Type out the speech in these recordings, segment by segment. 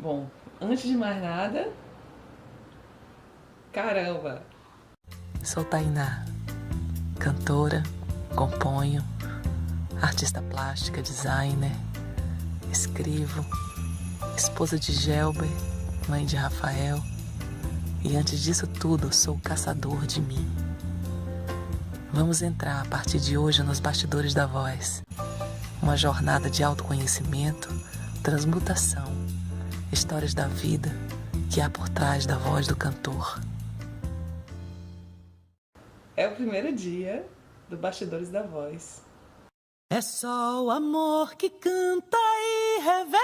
Bom, antes de mais nada, caramba! Sou Tainá, cantora, componho, artista plástica, designer, escrevo, esposa de Gelber, mãe de Rafael, e antes disso tudo sou caçador de mim. Vamos entrar a partir de hoje nos bastidores da voz. Uma jornada de autoconhecimento, transmutação, histórias da vida que há por trás da voz do cantor. É o primeiro dia do Bastidores da Voz. É só o amor que canta e revela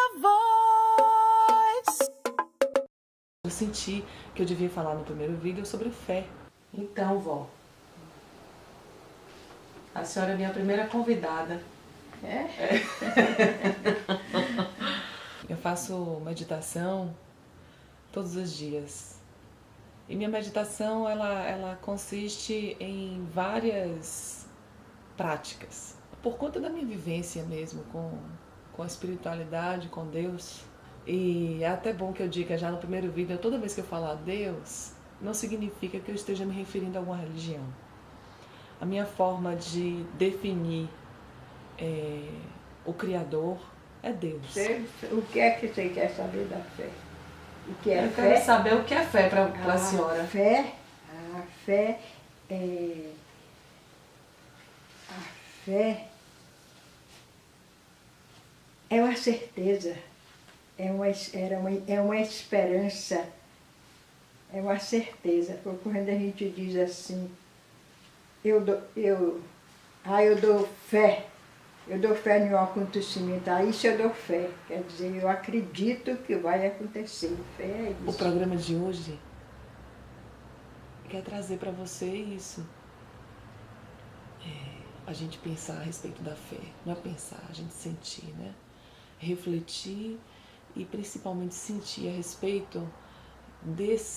a voz. Eu senti que eu devia falar no primeiro vídeo sobre fé. Então, vó, a senhora é minha primeira convidada. É? Eu faço meditação todos os dias. E minha meditação, ela consiste em várias práticas. Por conta da minha vivência mesmo com a espiritualidade, com Deus. E é até bom que eu diga já no primeiro vídeo, toda vez que eu falar Deus, não significa que eu esteja me referindo a alguma religião. A minha forma de definir o Criador é Deus. O que é que você quer saber da fé? O que é Eu fé? quero saber o que é fé para a senhora. A fé é... A fé é uma certeza, é uma esperança, é uma certeza. Quando a gente diz assim, eu dou fé em um acontecimento, a isso eu dou fé. Quer dizer, eu acredito que vai acontecer. Fé é O isso. programa de hoje quer trazer para você isso. A gente pensar a respeito da fé. Não é pensar, a gente sentir, né? Refletir e principalmente sentir a respeito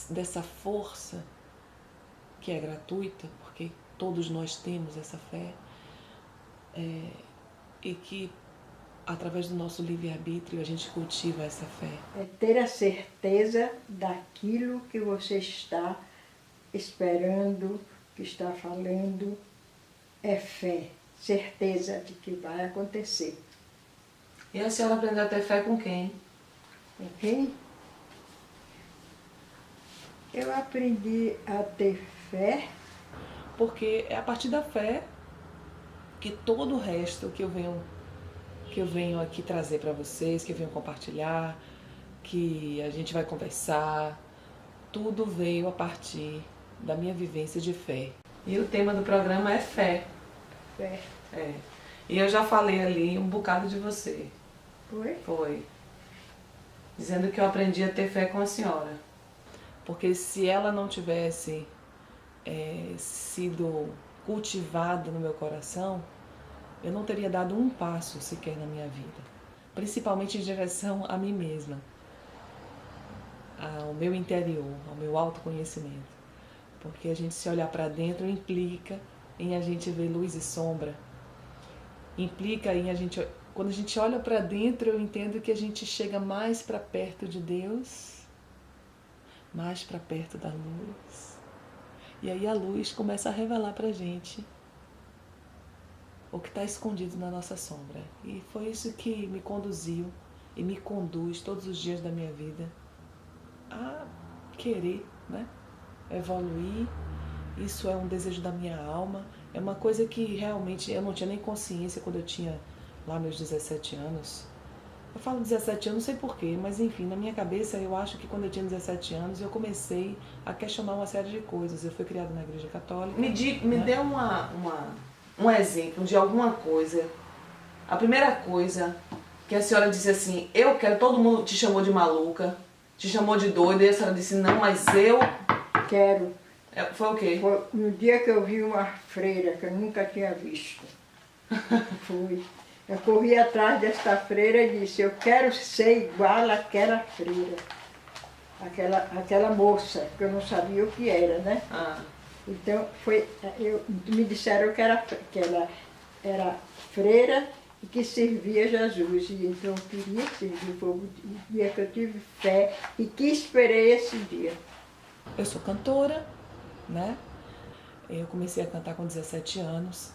dessa força que é gratuita, porque todos nós temos essa fé, e que através do nosso livre-arbítrio a gente cultiva essa fé. É ter a certeza daquilo que você está esperando, que está falando, é fé, certeza de que vai acontecer. E a senhora aprendeu a ter fé com quem? Ok? Eu aprendi a ter fé. Porque é a partir da fé que todo o resto que eu venho aqui trazer para vocês, que eu venho compartilhar, que a gente vai conversar, tudo veio a partir da minha vivência de fé. E o tema do programa é fé. Fé. É. E eu já falei ali um bocado de você. Foi? Foi. Dizendo que eu aprendi a ter fé com a senhora. Porque se ela não tivesse sido cultivada no meu coração, eu não teria dado um passo sequer na minha vida. Principalmente em direção a mim mesma, ao meu interior, ao meu autoconhecimento. Porque a gente se olhar para dentro implica em a gente ver luz e sombra. Implica em quando a gente olha para dentro, eu entendo que a gente chega mais para perto de Deus, mais para perto da luz. E aí a luz começa a revelar para a gente o que está escondido na nossa sombra. E foi isso que me conduziu e me conduz todos os dias da minha vida a querer, né, evoluir. Isso é um desejo da minha alma. É uma coisa que realmente eu não tinha nem consciência quando eu tinha lá meus 17 anos. Eu falo 17 anos, não sei porquê, mas enfim, na minha cabeça eu acho que quando eu tinha 17 anos eu comecei a questionar uma série de coisas. Eu fui criada na igreja católica. Me dê um exemplo de alguma coisa. A primeira coisa que a senhora disse assim, eu quero, todo mundo te chamou de maluca, te chamou de doida, e a senhora disse, não, mas eu Quero. Foi o quê? Foi no dia que eu vi uma freira que eu nunca tinha visto. Fui. Eu corri atrás desta freira e disse, eu quero ser igual àquela freira. Aquela moça, que eu não sabia o que era, né? Ah. Então, me disseram que ela era freira e que servia Jesus. E então eu queria servir o povo. O dia que eu tive fé e que esperei esse dia. Eu sou cantora, né? Eu comecei a cantar com 17 anos.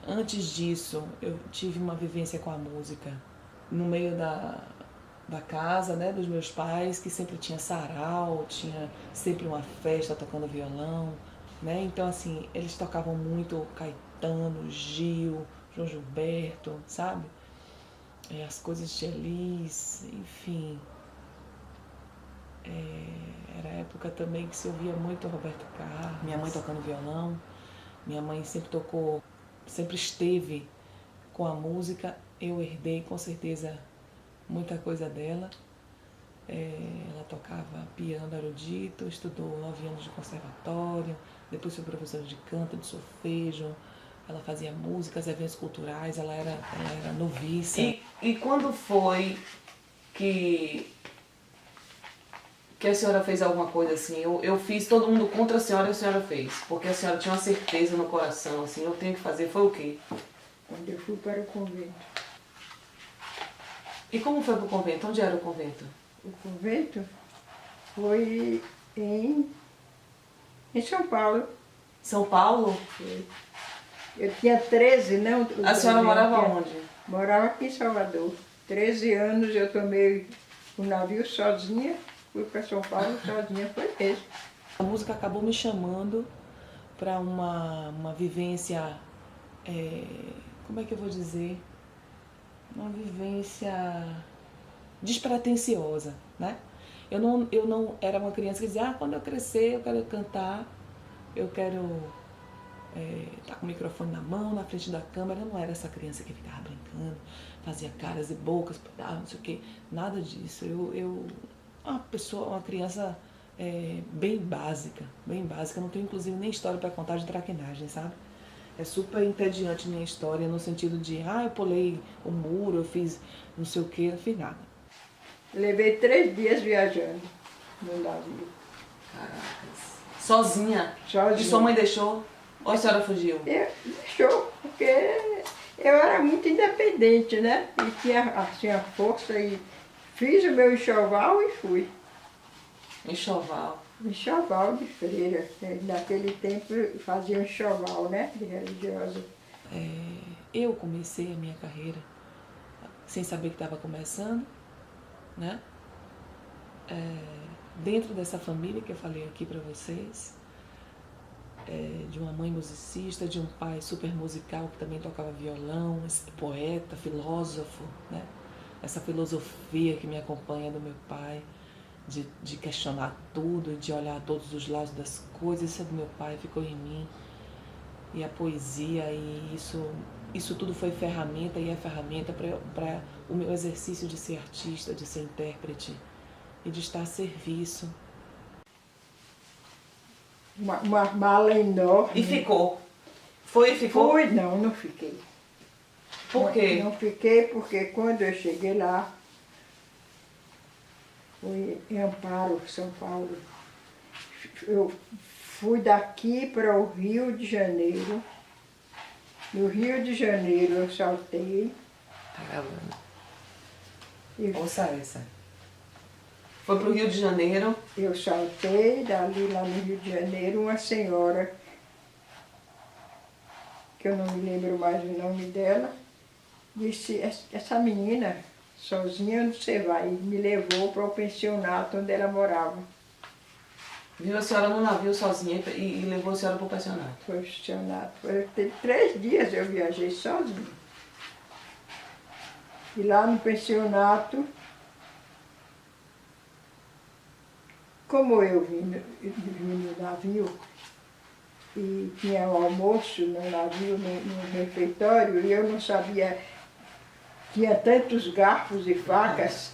Antes disso, eu tive uma vivência com a música no meio da casa, né, dos meus pais, que sempre tinha sarau, tinha sempre uma festa tocando violão, né? Então, assim, eles tocavam muito Caetano, Gil, João Gilberto, sabe? As coisas de Elis, enfim. Era a época também que se ouvia muito Roberto Carlos, minha mãe tocando violão. Minha mãe sempre tocou, sempre esteve com a música. Eu herdei com certeza muita coisa dela. Ela tocava piano erudito, estudou 9 anos de conservatório, depois foi professora de canto, de solfejo. Ela fazia músicas, eventos culturais, ela era noviça. E quando foi que a senhora fez alguma coisa assim? Eu fiz todo mundo contra a senhora e a senhora fez. Porque a senhora tinha uma certeza no coração, assim, eu tenho que fazer. Foi o quê? Quando eu fui para o convento. E como foi para o convento? Onde era o convento? O convento foi em São Paulo. São Paulo? Foi. Eu tinha 13, não? A senhora morava onde? Morava aqui em Salvador. 13 anos eu tomei o navio sozinha, fui para São Paulo sozinha, foi mesmo. A música acabou me chamando para uma vivência, como é que eu vou dizer? Uma vivência despretensiosa, né? Eu não era uma criança que dizia, quando eu crescer eu quero cantar, eu quero estar com o microfone na mão, na frente da câmera. Eu não era essa criança que ficava brincando, fazia caras e bocas, não sei o quê, nada disso. Uma criança bem básica, não tenho inclusive nem história para contar de traquinagem, sabe? É super entediante minha história no sentido de, eu pulei o muro, eu fiz não sei o quê, não fiz nada. Levei 3 dias viajando no navio. Caracas. Sozinha? Sozinha. E sua mãe deixou? Ou a senhora fugiu? Deixou, porque eu era muito independente, né? E tinha força e fiz o meu enxoval e fui. Enxoval? Enxoval de freira. Naquele tempo fazia um enxoval, né? De religiosa. Eu comecei a minha carreira sem saber que estava começando, né? Dentro dessa família que eu falei aqui para vocês, de uma mãe musicista, de um pai super musical que também tocava violão, poeta, filósofo, né? Essa filosofia que me acompanha do meu pai, de questionar tudo, de olhar todos os lados das coisas, isso é do meu pai, ficou em mim. E a poesia, e isso tudo foi ferramenta e é ferramenta para o meu exercício de ser artista, de ser intérprete e de estar a serviço. Uma mala enorme. E ficou? Foi e ficou? Fui, não fiquei. Por quê? Não fiquei porque quando eu cheguei lá, fui em Amparo, São Paulo. Eu fui daqui para o Rio de Janeiro. No Rio de Janeiro eu saltei. Tá gravando. E Ouça essa. Foi pro Rio de Janeiro. eu saltei, dali lá no Rio de Janeiro, uma senhora, que eu não me lembro mais o nome dela, disse, essa menina, sozinha onde você vai? E me levou para o pensionato onde ela morava. Viu a senhora no navio sozinha e levou a senhora pro pensionato. Foi pensionato. Teve 3 dias eu viajei sozinha. E lá no pensionato, como eu vim no navio, e tinha o almoço no navio, no refeitório, e eu não sabia, tinha tantos garfos e facas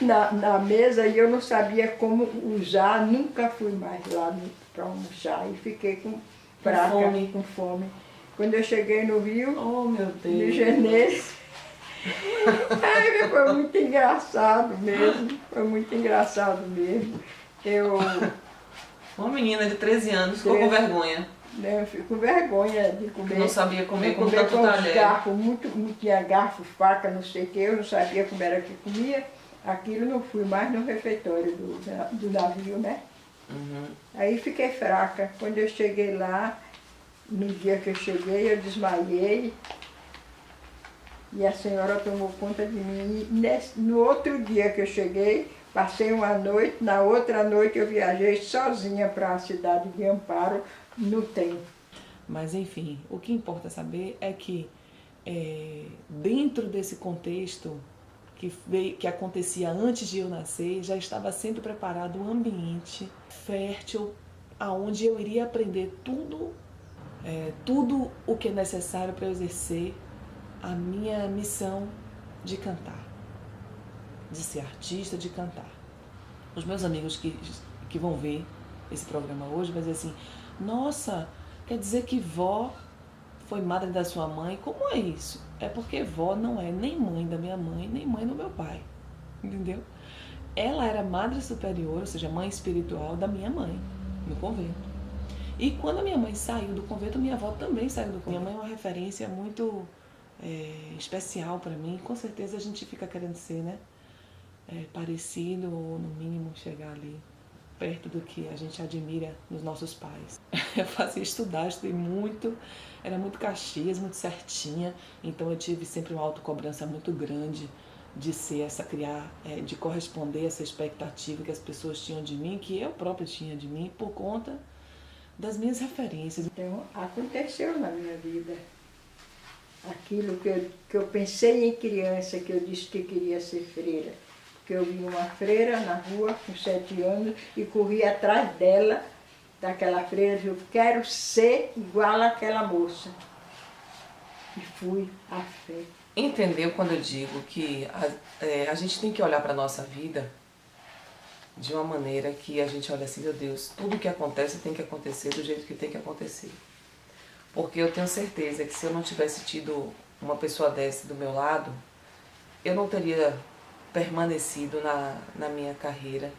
na mesa, e eu não sabia como usar, nunca fui mais lá para almoçar, e fiquei com com fome. Quando eu cheguei no Rio, Oh, meu Deus. de janeiro, foi muito engraçado mesmo, foi muito engraçado mesmo. Uma menina de 13 anos ficou com vergonha. Eu fico com vergonha de comer. Não sabia comer com comer tanto com os talher. garfos, muito, tinha garfo, faca, não sei o que, eu não sabia como era que comia. Aquilo não fui mais no refeitório do navio, né? Uhum. Aí fiquei fraca. Quando eu cheguei lá, no dia que eu cheguei, eu desmaiei. E a senhora tomou conta de mim. E no outro dia que eu cheguei, passei uma noite, na outra noite eu viajei sozinha para a cidade de Amparo, no trem. Mas enfim, o que importa saber é que dentro desse contexto que acontecia antes de eu nascer, já estava sempre preparado um ambiente fértil aonde eu iria aprender tudo o que é necessário para eu exercer a minha missão de cantar, de ser artista, de cantar. Os meus amigos que vão ver esse programa hoje vão dizer assim: nossa, quer dizer que vó foi madre da sua mãe? Como é isso? É porque vó não é nem mãe da minha mãe, nem mãe do meu pai, entendeu? Ela era madre superior, ou seja, mãe espiritual da minha mãe, no convento. E quando a minha mãe saiu do convento, minha avó também saiu do convento. Minha mãe é uma referência muito especial para mim. Com certeza a gente fica querendo ser, né? Parecido ou no mínimo chegar ali perto do que a gente admira nos nossos pais. Eu estudei muito, era muito Caxias, muito certinha, então eu tive sempre uma autocobrança muito grande de de corresponder a essa expectativa que as pessoas tinham de mim, que eu própria tinha de mim, por conta das minhas referências. Então, aconteceu na minha vida aquilo que eu pensei em criança, que eu disse que queria ser freira. Porque eu vi uma freira na rua com 7 anos e corri atrás dela, daquela freira, e eu quero ser igual àquela moça. E fui à fé. Entendeu quando eu digo que a gente tem que olhar para a nossa vida de uma maneira que a gente olha assim: meu Deus, tudo que acontece tem que acontecer do jeito que tem que acontecer. Porque eu tenho certeza que se eu não tivesse tido uma pessoa dessa do meu lado, eu não teria permanecido na minha carreira.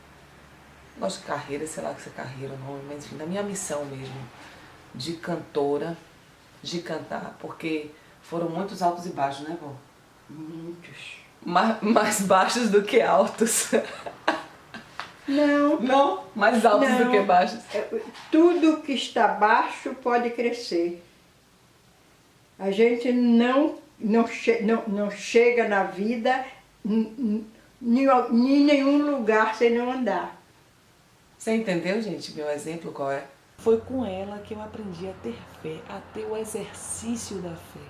Gosto de carreira, sei lá que é carreira ou não, mas enfim, na minha missão mesmo, de cantora, de cantar, porque foram muitos altos e baixos, né, vó? Muitos. Mais baixos do que altos. Não. Não, mais altos do que baixos. Tudo que está baixo pode crescer. A gente não chega na vida em nenhum lugar sem não andar. Você entendeu, gente, meu exemplo qual é? Foi com ela que eu aprendi a ter fé, a ter o exercício da fé.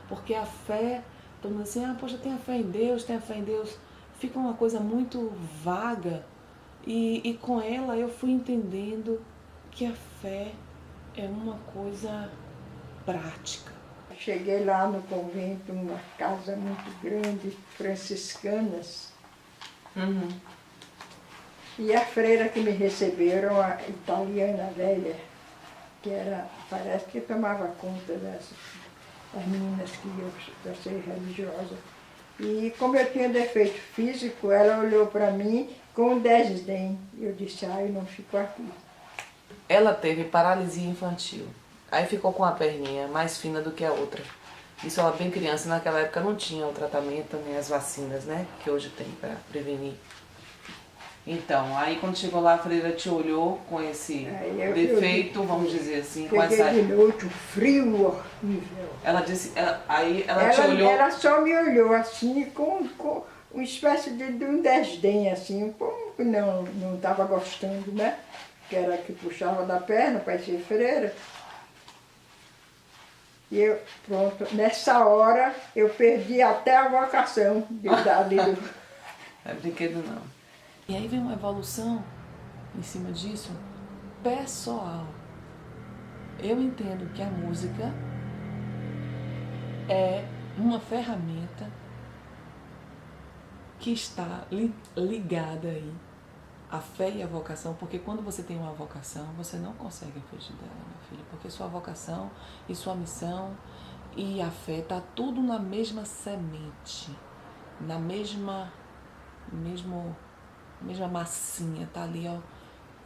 Porque a fé, todo mundo assim, poxa, tenha fé em Deus, tenha fé em Deus. Fica uma coisa muito vaga. E com ela eu fui entendendo que a fé é uma coisa prática. Cheguei lá no convento, uma casa muito grande, franciscanas. Uhum. E a freira que me receberam, a italiana velha, parece que tomava conta das meninas que iam para ser religiosa. E como eu tinha defeito físico, ela olhou para mim com desdém. Eu disse: eu não fico aqui. Ela teve paralisia infantil. Aí ficou com a perninha mais fina do que a outra. Isso ela bem criança, naquela época não tinha o tratamento nem as vacinas, né? Que hoje tem para prevenir. Então, aí quando chegou lá, a freira te olhou com esse defeito, vamos dizer assim, com essa... Peguei de noite, um frio horrível. Ela disse, ela te olhou... Ela só me olhou assim, com uma espécie de um desdém, assim, como que não estava gostando, né? Que era que puxava da perna para ser freira. E eu, pronto, nessa hora eu perdi até a vocação de dali do... Não é brinquedo não. E aí vem uma evolução em cima disso pessoal. Eu entendo que a música é uma ferramenta que está ligada aí à fé e à vocação, porque quando você tem uma vocação, você não consegue fugir dela, meu filho, porque sua vocação e sua missão e a fé tá tudo na mesma semente, na mesma massinha, tá ali, ó,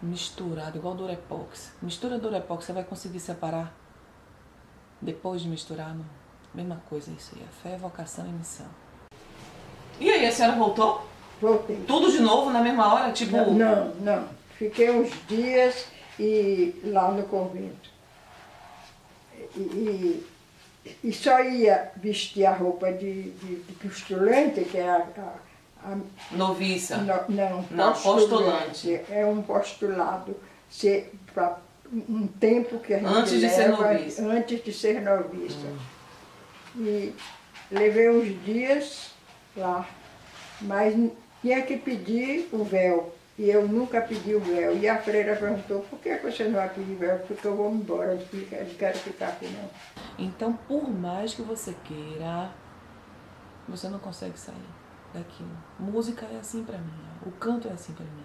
misturado, igual Durepox. Mistura Durepox, você vai conseguir separar depois de misturar? Não. Mesma coisa isso aí, a fé, vocação e missão. E aí, a senhora voltou? Voltei. Tudo de novo na mesma hora? Tipo... Não. Fiquei uns dias lá no convento. E só ia vestir a roupa de postulante, que é a noviça? Não, postulante. É um postulado. Para um tempo que a gente antes de ser noviça. Antes de ser noviça. E levei uns dias lá, mas tinha que pedir o véu. E eu nunca pedi o véu. E a freira perguntou, por que você não vai pedir véu? Porque eu vou embora, eu não quero ficar aqui não. Então, por mais que você queira, você não consegue sair daquilo. Música é assim pra mim, o canto é assim pra mim.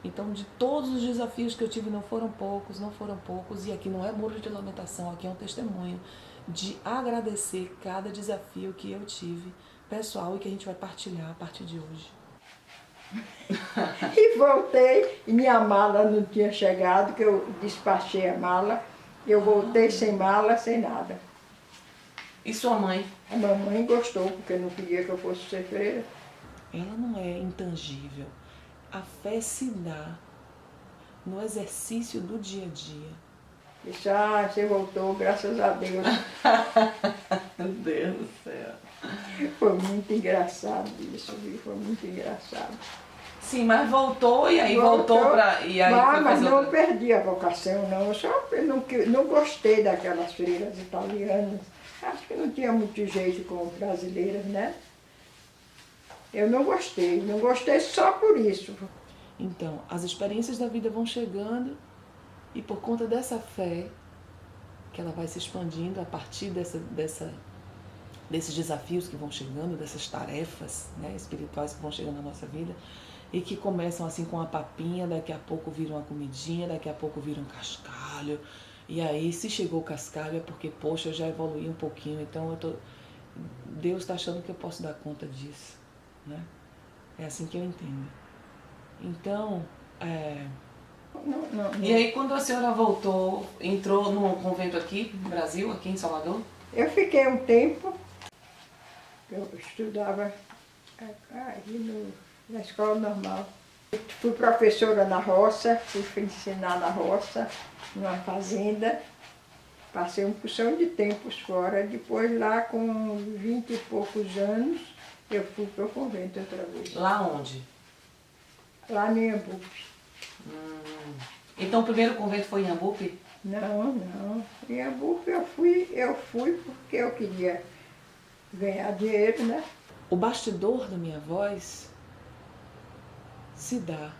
Então, de todos os desafios que eu tive, não foram poucos, e aqui não é muro de lamentação, aqui é um testemunho de agradecer cada desafio que eu tive, pessoal, e que a gente vai partilhar a partir de hoje. E voltei, e minha mala não tinha chegado, que eu despachei a mala, eu voltei sem mala, sem nada. E sua mãe? A mamãe gostou, porque não queria que eu fosse ser freira. Ela não é intangível. A fé se dá no exercício do dia a dia. Disse, você voltou, graças a Deus. Meu Deus do céu. Foi muito engraçado isso, foi muito engraçado. Sim, mas voltou e aí voltou para... Mas não perdi a vocação, não. Eu só não gostei daquelas freiras italianas. Acho que não tinha muito jeito com brasileiras, né? Eu não gostei só por isso. Então, as experiências da vida vão chegando e por conta dessa fé, que ela vai se expandindo a partir desses desafios que vão chegando, dessas tarefas, né, espirituais que vão chegando na nossa vida e que começam assim com a papinha, daqui a pouco viram uma comidinha, daqui a pouco viram um cascalho. E aí, se chegou o cascalho é porque, poxa, eu já evoluí um pouquinho, então Deus está achando que eu posso dar conta disso, né? É assim que eu entendo. Então, Não. E aí, quando a senhora voltou, entrou num convento aqui no Brasil, aqui em Salvador? Eu fiquei um tempo, eu estudava na escola normal. Fui professora na roça, fui ensinar na roça, numa fazenda. Passei uma porção de tempos fora. Depois, lá com 20 e poucos anos, eu fui para o convento outra vez. Lá onde? Lá em Iambupe. Então o primeiro convento foi em Iambupe? Não. Em Iambupe eu fui porque eu queria ganhar dinheiro, né? O bastidor da minha voz se dá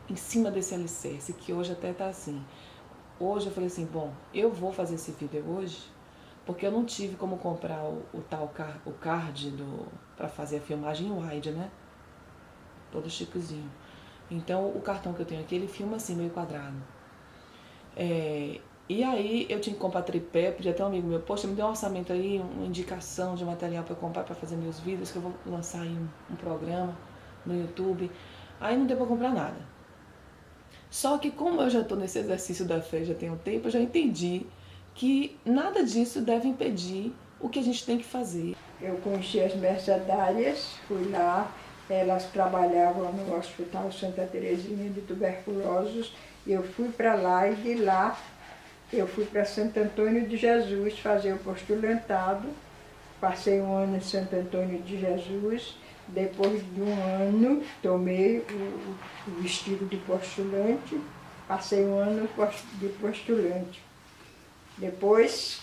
em cima desse alicerce, que hoje até está assim. Hoje eu falei assim, bom, eu vou fazer esse vídeo hoje, porque eu não tive como comprar o card para fazer a filmagem wide, né? Todo chiquezinho. Então o cartão que eu tenho aqui, ele filma assim, meio quadrado. E aí eu tinha que comprar tripé, pedi até um amigo meu, poxa, me dê um orçamento aí, uma indicação de material para eu comprar para fazer meus vídeos, que eu vou lançar aí um programa no YouTube. Aí não deu para comprar nada. Só que como eu já estou nesse exercício da fé já tem um tempo, eu já entendi que nada disso deve impedir o que a gente tem que fazer. Eu conheci as mercedárias, fui lá, elas trabalhavam no Hospital Santa Terezinha de Tuberculosos. Eu fui para lá e de lá eu fui para Santo Antônio de Jesus fazer o postulantado. Passei um ano em Santo Antônio de Jesus. Depois de um ano, tomei o vestido de postulante. Passei um ano de postulante. Depois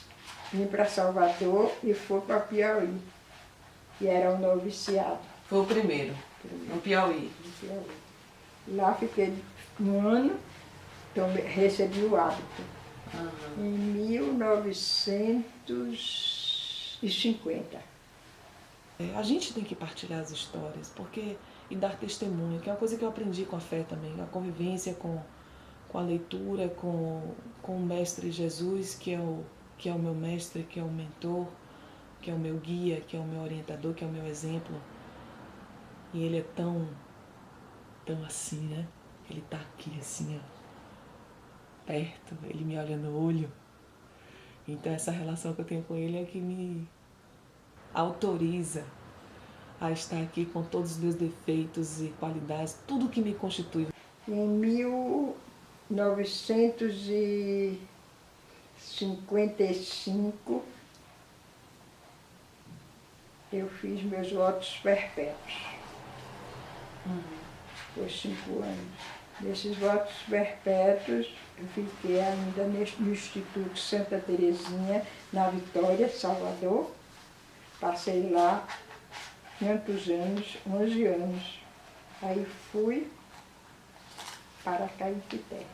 vim para Salvador e fui para Piauí, que era um noviciado. Foi o primeiro, no Piauí. Lá fiquei um ano, recebi o hábito. Em 1950. A gente tem que partilhar as histórias e dar testemunho, que é uma coisa que eu aprendi com a fé também, a convivência com a leitura, com o Mestre Jesus, que é o meu mestre, que é o mentor, que é o meu guia, que é o meu orientador, que é o meu exemplo. E ele é tão assim, né? Ele tá aqui assim, ó, perto, ele me olha no olho. Então essa relação que eu tenho com ele é que me autoriza a estar aqui com todos os meus defeitos e qualidades, tudo que me constitui. Em 1955, eu fiz meus votos perpétuos. Por 5 anos. Nesses votos perpétuos, eu fiquei ainda no Instituto Santa Terezinha, na Vitória, Salvador. Passei lá quantos anos? 11 anos. Aí fui para Caetité.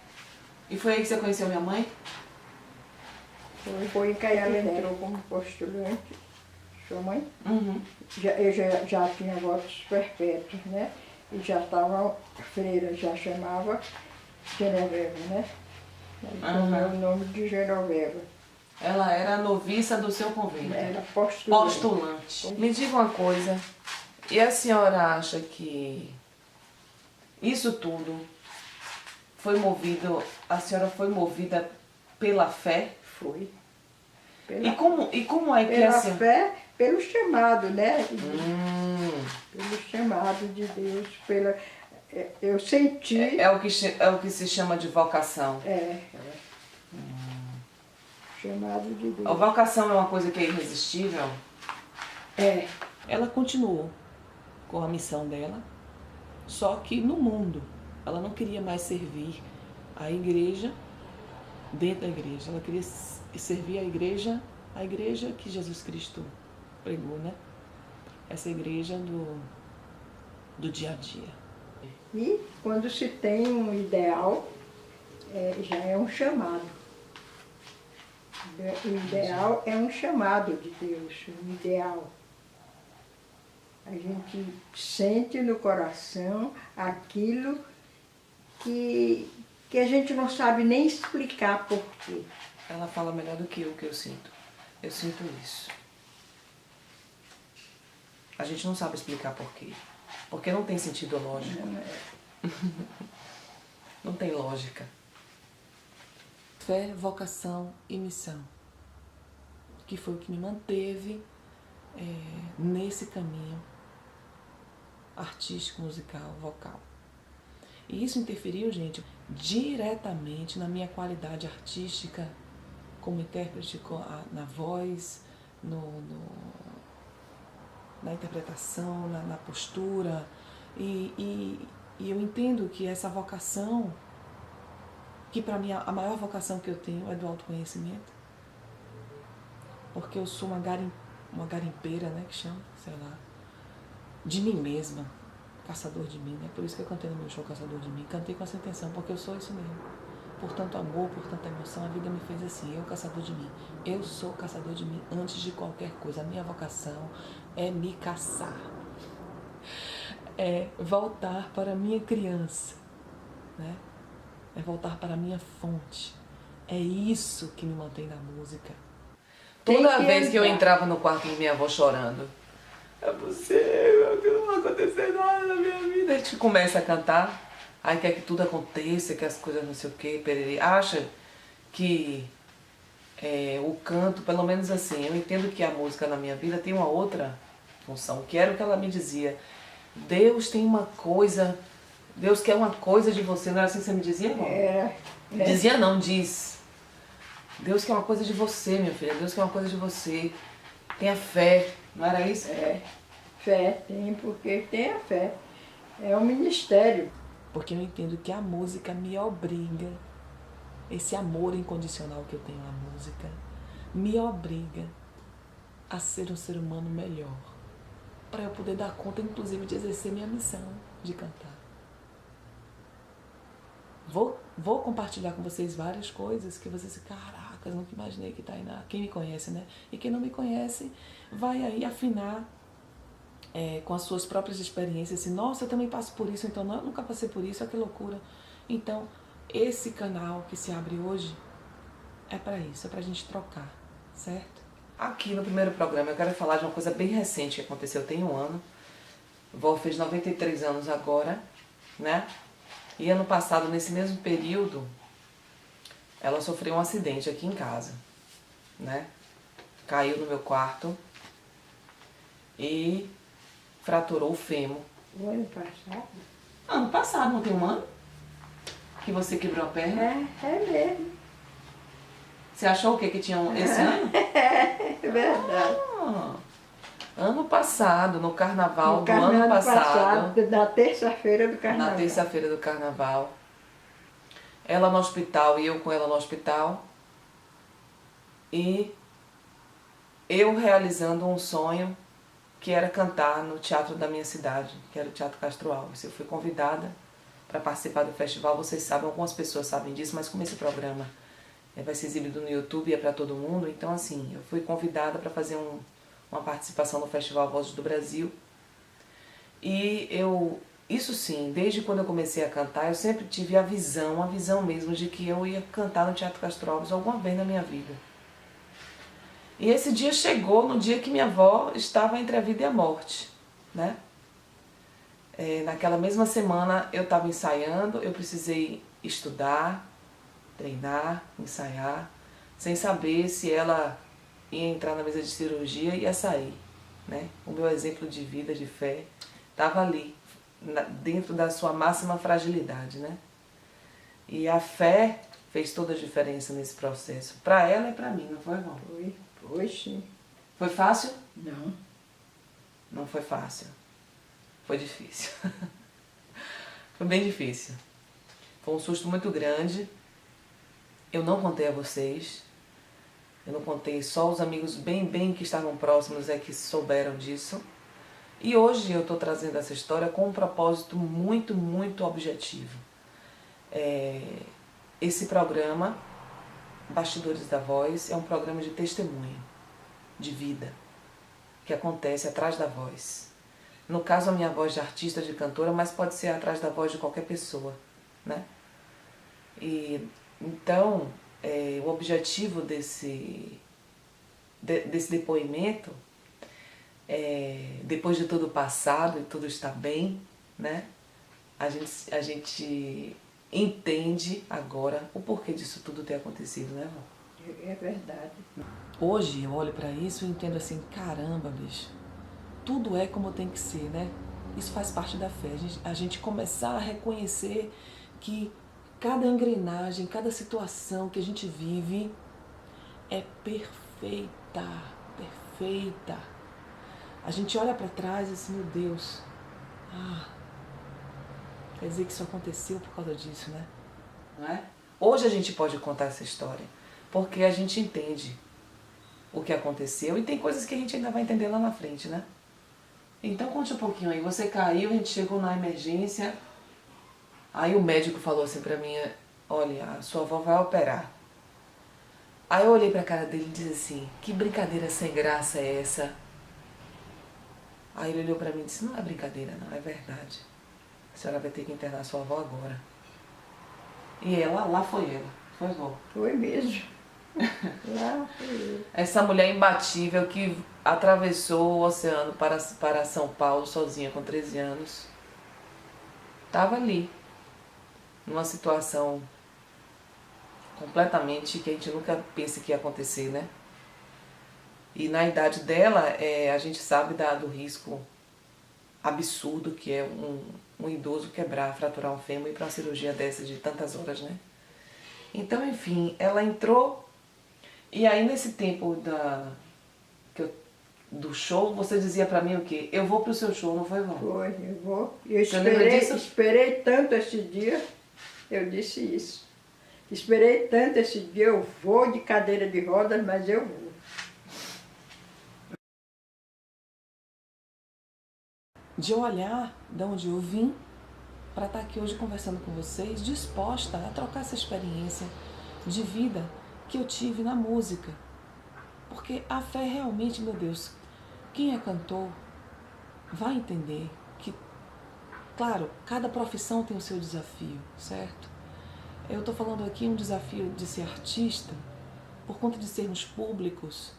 E foi aí que você conheceu minha mãe? Foi em Caetité. Ela entrou como postulante. Sua mãe? Eu já tinha votos perpétuos, né? E já estava freira, já chamava Genoveva, né? Tomou o nome de Genoveva. Ela era noviça do seu convento. Era postulante. Postulante. Me diga uma coisa, e a senhora acha que isso tudo foi movido, a senhora foi movida pela fé? Foi. E como é que Pela assim? fé, pelo chamado, né? Pelo chamado de Deus, eu senti. É o que se chama de vocação. Chamado de Deus. A vocação é uma coisa que é irresistível? É. Ela continuou com a missão dela, só que no mundo. Ela não queria mais servir a igreja dentro da igreja. Ela queria servir a igreja que Jesus Cristo pregou, né? Essa igreja do dia a dia. E quando se tem um ideal, já é um chamado. O ideal é um chamado de Deus, um ideal. A gente sente no coração aquilo que a gente não sabe nem explicar por quê. Ela fala melhor do que eu sinto. Eu sinto isso. A gente não sabe explicar por quê. Porque não tem sentido lógico. Não tem lógica. Fé, vocação e missão. Que foi o que me manteve nesse caminho artístico, musical, vocal. E isso interferiu, gente, diretamente na minha qualidade artística como intérprete, na voz, na interpretação, na postura. E eu entendo que essa vocação, que para mim a maior vocação que eu tenho é do autoconhecimento, porque eu sou uma garimpeira, né, que chama, sei lá, de mim mesma, caçador de mim, né? Por isso que eu cantei no meu show Caçador de Mim. Cantei com essa intenção, porque eu sou isso mesmo. Por tanto amor, por tanta emoção, a vida me fez assim, eu caçador de mim. Eu sou caçador de mim antes de qualquer coisa. A minha vocação é me caçar. É voltar para a minha criança, né? É voltar para a minha fonte. É isso que me mantém na música. Toda vez que eu entrava no quarto de minha avó chorando, é possível que não vai acontecer nada na minha vida. A gente começa a cantar, aí quer que tudo aconteça, que as coisas não sei o que, perere. Acha que o canto, pelo menos assim, eu entendo que a música na minha vida tem uma outra função, que era o que ela me dizia. Deus tem uma coisa, Deus quer uma coisa de você, não era assim que você me dizia, irmão? Dizia não, diz. Deus quer uma coisa de você, minha filha, Deus quer uma coisa de você. Tenha fé, não era isso? Fé tem, porque tem a fé. É um ministério. Porque eu entendo que a música me obriga, esse amor incondicional que eu tenho à música, me obriga a ser um ser humano melhor. Para eu poder dar conta, inclusive, de exercer minha missão de cantar. Vou compartilhar com vocês várias coisas que vocês, caracas, nunca imaginei que Tainá, quem me conhece, né? E quem não me conhece, vai aí afinar com as suas próprias experiências, assim, nossa, eu também passo por isso, então não, eu nunca passei por isso, que loucura. Então, esse canal que se abre hoje é para isso, é pra gente trocar, certo? Aqui no primeiro programa eu quero falar de uma coisa bem recente que aconteceu tem um ano. A vó fez 93 anos agora, né? E ano passado, nesse mesmo período, ela sofreu um acidente aqui em casa, né? Caiu no meu quarto e fraturou o fêmur. O ano passado? Ano passado, não tem um ano? Que você quebrou a perna? É mesmo. Você achou o quê? Que tinha esse ano? É verdade. Ah, ano passado, no carnaval do ano passado. Na terça-feira do carnaval. Na terça-feira do carnaval. Ela no hospital e eu com ela no hospital. E eu realizando um sonho que era cantar no teatro da minha cidade, que era o Teatro Castro Alves. Eu fui convidada para participar do festival. Vocês sabem, algumas pessoas sabem disso, mas como esse programa vai ser exibido no YouTube e é para todo mundo, então assim, eu fui convidada para fazer uma participação no Festival Vozes do Brasil. E isso sim, desde quando eu comecei a cantar, eu sempre tive a visão mesmo de que eu ia cantar no Teatro Castro Alves alguma vez na minha vida. E esse dia chegou no dia que minha avó estava entre a vida e a morte, né? Naquela mesma semana eu estava ensaiando, eu precisei estudar, treinar, ensaiar, sem saber se ela ia entrar na mesa de cirurgia e ia sair, né? O meu exemplo de vida, de fé, estava ali, dentro da sua máxima fragilidade, né? E a fé fez toda a diferença nesse processo, para ela e para mim, não foi, irmão? Foi sim. Foi fácil? Não. Não foi fácil. Foi difícil. Foi bem difícil. Foi um susto muito grande. Eu não contei a vocês. Eu não contei, só os amigos bem que estavam próximos é que souberam disso. E hoje eu estou trazendo essa história com um propósito muito objetivo. Esse programa, Bastidores da Voz, é um programa de testemunho, de vida, que acontece atrás da voz. No caso, a minha voz de artista, de cantora, mas pode ser atrás da voz de qualquer pessoa, né? E então, o objetivo desse depoimento, depois de tudo passado e tudo está bem, né? A gente entende agora o porquê disso tudo ter acontecido, né, vó? É verdade. Hoje eu olho para isso e entendo assim, caramba, bicho, tudo é como tem que ser, né? Isso faz parte da fé. A gente começar a reconhecer que cada engrenagem, cada situação que a gente vive é perfeita, perfeita. A gente olha para trás e assim, meu Deus, quer dizer que isso aconteceu por causa disso, né? Não é? Hoje a gente pode contar essa história, porque a gente entende o que aconteceu e tem coisas que a gente ainda vai entender lá na frente, né? Então conte um pouquinho aí, você caiu, a gente chegou na emergência, aí o médico falou assim pra mim, olha, a sua avó vai operar. Aí eu olhei pra cara dele e disse assim, que brincadeira sem graça é essa? Aí ele olhou pra mim e disse, não é brincadeira não, é verdade. A senhora vai ter que internar a sua avó agora. E lá foi ela, foi vó. Foi mesmo. Lá foi eu. Essa mulher imbatível que atravessou o oceano para São Paulo sozinha com 13 anos. Estava ali, numa situação completamente que a gente nunca pensa que ia acontecer, né? E na idade dela, a gente sabe do risco absurdo que é um idoso fraturar um fêmur e ir para uma cirurgia dessa de tantas horas, né? Então, enfim, ela entrou e aí nesse tempo do show, você dizia pra mim o quê? Eu vou pro seu show, não foi, vó? Foi, eu vou. Eu disso? esperei tanto esse dia, eu disse isso. Esperei tanto esse dia, eu vou de cadeira de rodas, mas eu vou. De olhar de onde eu vim para estar aqui hoje conversando com vocês, disposta a trocar essa experiência de vida que eu tive na música. Porque a fé realmente, meu Deus, quem é cantor vai entender que, claro, cada profissão tem o seu desafio, certo? Eu estou falando aqui um desafio de ser artista, por conta de sermos públicos,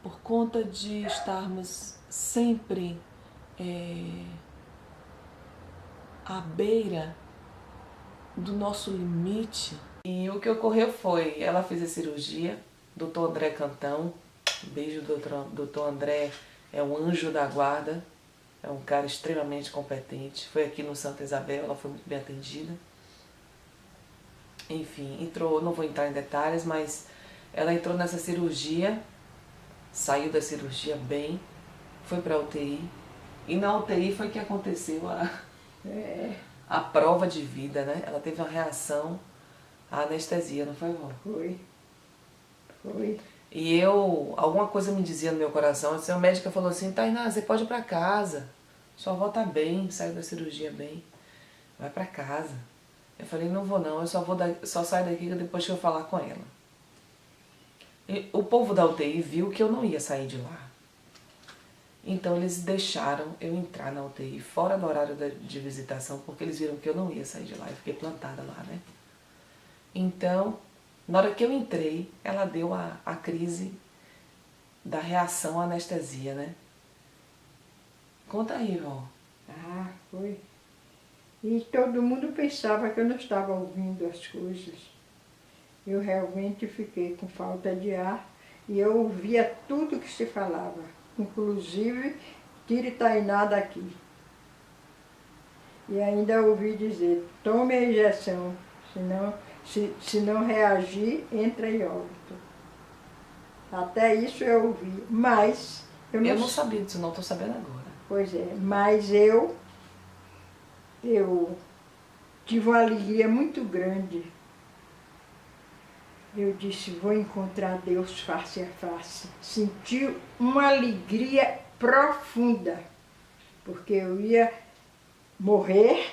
por conta de estarmos sempre à beira do nosso limite. E o que ocorreu foi, ela fez a cirurgia, Dr. André Cantão, beijo Dr. André, é um anjo da guarda, é um cara extremamente competente, foi aqui no Santa Isabel, ela foi muito bem atendida. Enfim, entrou, não vou entrar em detalhes, mas ela entrou nessa cirurgia, saiu da cirurgia bem, foi para a UTI, e na UTI foi que aconteceu a prova de vida, né? Ela teve uma reação à anestesia, não foi, vó? Foi. E alguma coisa me dizia no meu coração, assim, a médica falou assim, Tainá, você pode ir para casa, sua avó tá bem, saiu da cirurgia bem, vai para casa. Eu falei, não vou não, eu só saio daqui depois que eu falar com ela. E o povo da UTI viu que eu não ia sair de lá. Então eles deixaram eu entrar na UTI fora do horário de visitação, porque eles viram que eu não ia sair de lá, eu fiquei plantada lá, né? Então, na hora que eu entrei, ela deu a crise da reação à anestesia, né? Conta aí, vó. Foi. E todo mundo pensava que eu não estava ouvindo as coisas. Eu realmente fiquei com falta de ar e eu ouvia tudo que se falava, inclusive tire Tainá daqui. E ainda ouvi dizer, tome a injeção, se não reagir, entra em óbito. Até isso eu ouvi, mas... Eu não sabia disso, não estou sabendo agora. Pois é, mas eu tive uma alegria muito grande. Eu disse, vou encontrar Deus face a face. Senti uma alegria profunda, porque eu ia morrer,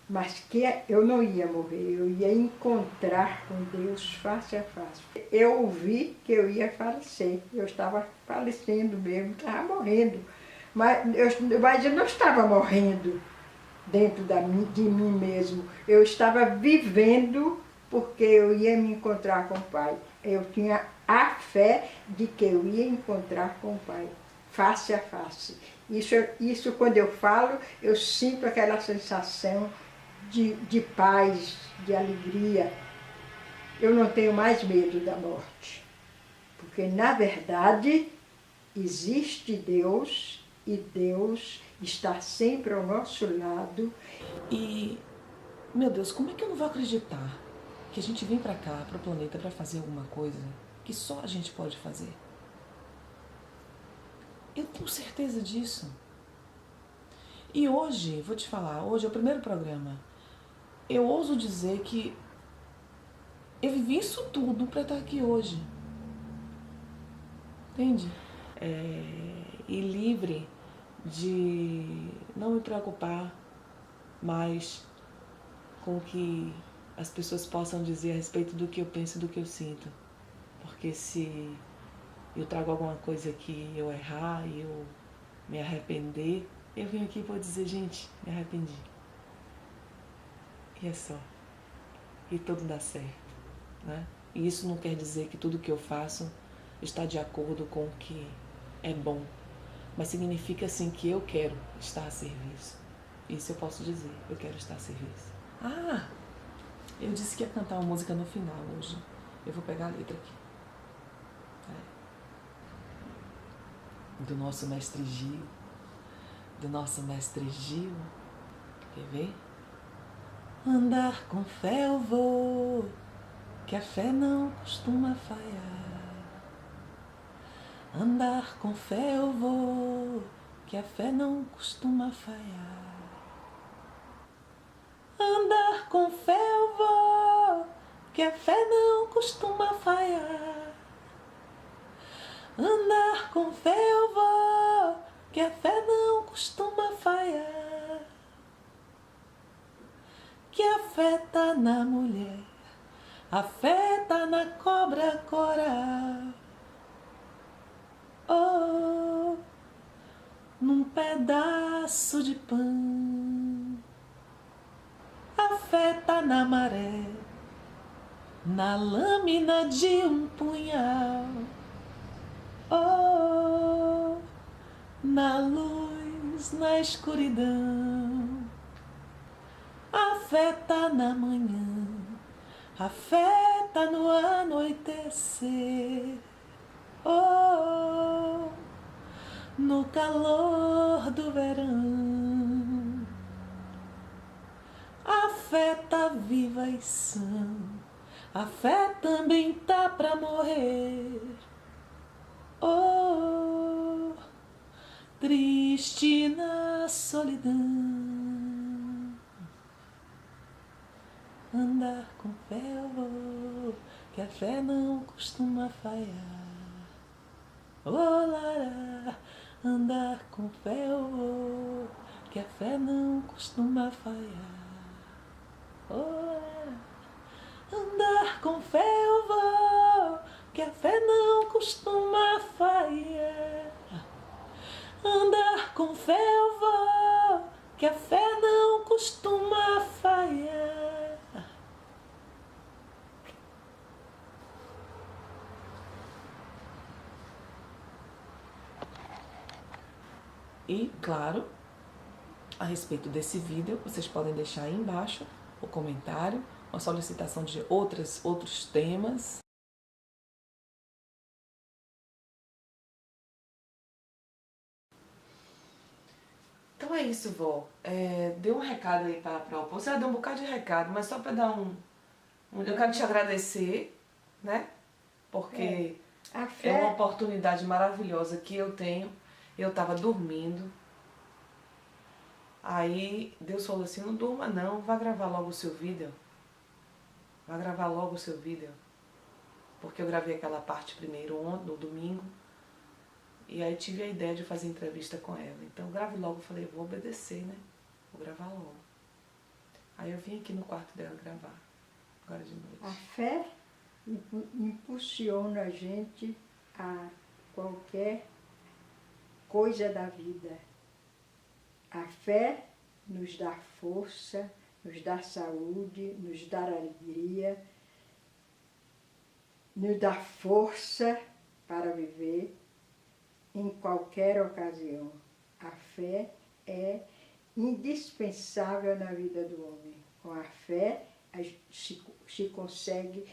mas que eu não ia morrer, eu ia encontrar com Deus face a face. Eu ouvi que eu ia falecer, eu estava falecendo mesmo, estava morrendo, mas eu não estava morrendo dentro de mim mesmo, eu estava vivendo porque eu ia me encontrar com o Pai. Eu tinha a fé de que eu ia encontrar com o Pai, face a face. Isso quando eu falo, eu sinto aquela sensação de paz, de alegria. Eu não tenho mais medo da morte, porque na verdade existe Deus e Deus está sempre ao nosso lado. E, meu Deus, como é que eu não vou acreditar que a gente vem pra cá, pro planeta, pra fazer alguma coisa que só a gente pode fazer? Eu tenho certeza disso. E hoje, vou te falar, hoje é o primeiro programa. Eu ouso dizer que eu vivi isso tudo pra estar aqui hoje. Entende? E livre de não me preocupar mais com o que as pessoas possam dizer a respeito do que eu penso e do que eu sinto. Porque se eu trago alguma coisa que eu errar e eu me arrepender, eu venho aqui e vou dizer, gente, me arrependi. E é só. E tudo dá certo, né? E isso não quer dizer que tudo que eu faço está de acordo com o que é bom. Mas significa, assim, que eu quero estar a serviço. Isso eu posso dizer, eu quero estar a serviço. Eu disse que ia cantar uma música no final hoje. Eu vou pegar a letra aqui. Do nosso mestre Gil. Quer ver? Andar com fé eu vou, que a fé não costuma falhar. Andar com fé eu vou, que a fé não costuma falhar. Andar com fé eu vou, que a fé não costuma falhar. Andar com fé eu vou, que a fé não costuma falhar. Que a fé tá na mulher, a fé tá na cobra coral. Oh, num pedaço de pão. A fé tá na maré, na lâmina de um punhal. Oh, na luz, na escuridão. A fé tá na manhã, a fé tá no anoitecer. Oh, no calor do verão, a fé tá viva e sã, a fé também tá pra morrer. Oh, triste na solidão, andar com fé eu vou, que a fé não costuma falhar. Oh, lará, andar com fé eu vou, que a fé não costuma falhar. Oh, lará, andar com fé eu vou, que a fé não costuma falhar. Andar com fé eu vou, que a fé não costuma falhar. E, claro, a respeito desse vídeo, vocês podem deixar aí embaixo o comentário, uma solicitação de outros temas. Então é isso, vó. Deu um recado aí para o povo. Você já deu um bocado de recado, mas só para dar eu quero te agradecer, né? Porque A é fé, uma oportunidade maravilhosa que eu tenho. Eu estava dormindo. Aí Deus falou assim, não durma não, vá gravar logo o seu vídeo. Vá gravar logo o seu vídeo. Porque eu gravei aquela parte primeiro ontem, no domingo. E aí tive a ideia de fazer entrevista com ela. Então grave logo, eu falei, vou obedecer, né? Vou gravar logo. Aí eu vim aqui no quarto dela gravar, agora de noite. a fé impulsiona a gente a qualquer coisa da vida. A fé nos dá força, nos dá saúde, nos dá alegria, nos dá força para viver em qualquer ocasião. A fé é indispensável na vida do homem. Com a fé se consegue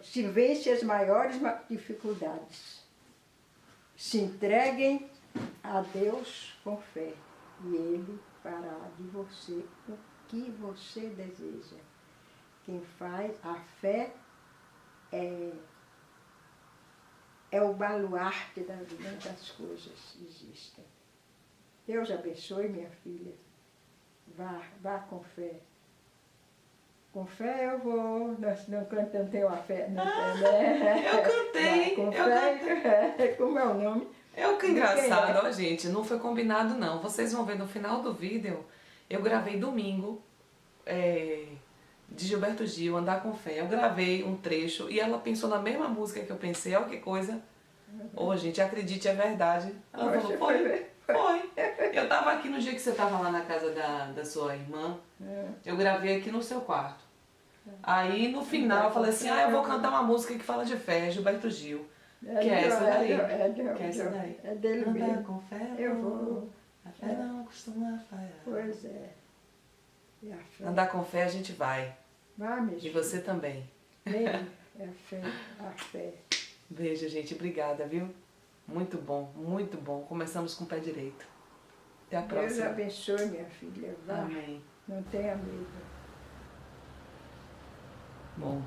se vence as maiores dificuldades. Se entreguem a Deus com fé e Ele fará de você o que você deseja. Quem faz a fé é o baluarte da vida, das coisas existem. Deus abençoe, minha filha. Vá com fé. Com fé eu vou. Nós não cantamos, tem uma fé. Não tem, né? Eu cantei. Com fé, como é o nome? Que engraçado, ó gente, não foi combinado não. Vocês vão ver no final do vídeo, eu gravei domingo, de Gilberto Gil, Andar com Fé. Eu gravei um trecho e ela pensou na mesma música que eu pensei, olha que coisa. Ô gente, acredite, é verdade. Ela falou, foi. Eu tava aqui no dia que você tava lá na casa da sua irmã, eu gravei aqui no seu quarto. Aí no final eu falei assim, eu vou cantar uma música que fala de fé, Gilberto Gil. Que é essa daí. Que é essa daí. É dele Andar mesmo. com fé, Eu vou. a fé não costuma falhar. Pois é. E a fé. Andar com fé a gente vai. Vai, minha E você também. filha. É a fé, a fé. Beijo, gente. Obrigada, viu? Muito bom, muito bom. Começamos com o pé direito. Até a Deus próxima. abençoe, minha filha. Vá. Amém. Não tenha medo. Bom.